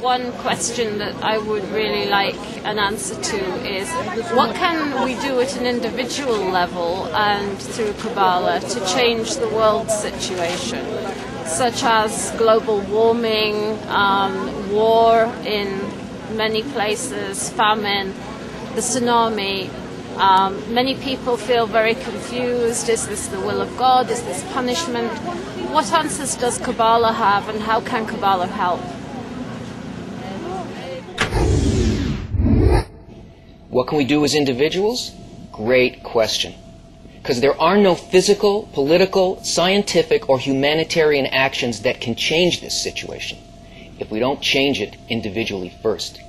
One question that I would really like an answer to is what can we do at an individual level and through Kabbalah to change the world situation, such as global warming, war in many places, famine, the tsunami. Many people feel very confused. Is this the will of God? Is this punishment? What answers does Kabbalah have, and how can Kabbalah help? What can we do as individuals? Great question. Because there are no physical, political, scientific, or humanitarian actions that can change this situation if we don't change it individually first.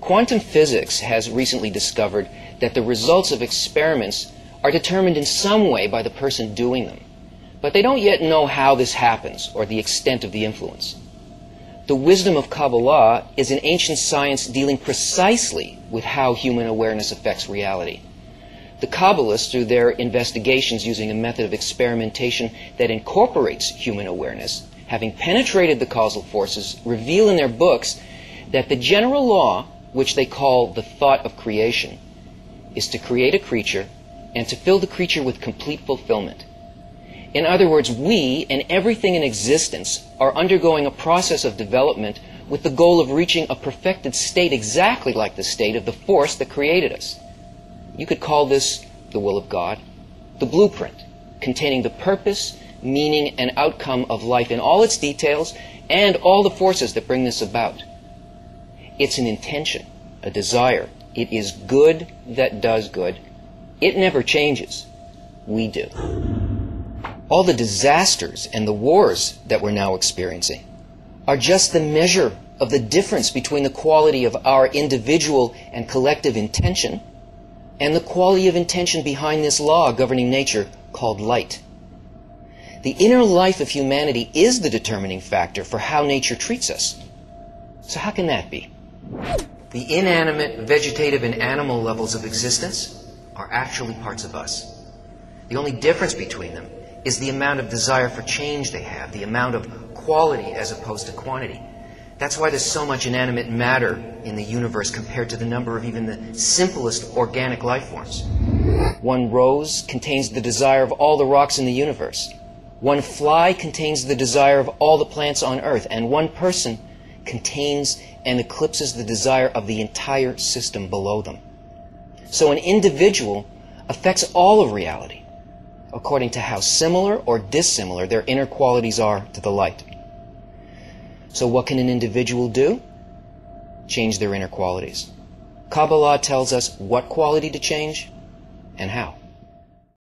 Quantum physics has recently discovered that the results of experiments are determined in some way by the person doing them, but they don't yet know how this happens or the extent of the influence. The wisdom of Kabbalah is an ancient science dealing precisely with how human awareness affects reality. The Kabbalists, through their investigations using a method of experimentation that incorporates human awareness, having penetrated the causal forces, reveal in their books that the general law, which they call the thought of creation, is to create a creature and to fill the creature with complete fulfillment. In other words, we and everything in existence are undergoing a process of development with the goal of reaching a perfected state exactly like the state of the force that created us. You could call this the will of God, the blueprint, containing the purpose, meaning, and outcome of life in all its details and all the forces that bring this about. It's an intention, a desire. It is good that does good. It never changes. We do. All the disasters and the wars that we're now experiencing are just the measure of the difference between the quality of our individual and collective intention and the quality of intention behind this law governing nature called light. The inner life of humanity is the determining factor for how nature treats us. So how can that be? The inanimate, vegetative, and animal levels of existence are actually parts of us. The only difference between them is the amount of desire for change they have, the amount of quality as opposed to quantity. That's why there's so much inanimate matter in the universe compared to the number of even the simplest organic life forms. One rose contains the desire of all the rocks in the universe. One fly contains the desire of all the plants on earth. And one person contains and eclipses the desire of the entire system below them. So an individual affects all of reality according to how similar or dissimilar their inner qualities are to the light. So what can an individual do? Change their inner qualities. Kabbalah tells us what quality to change and how.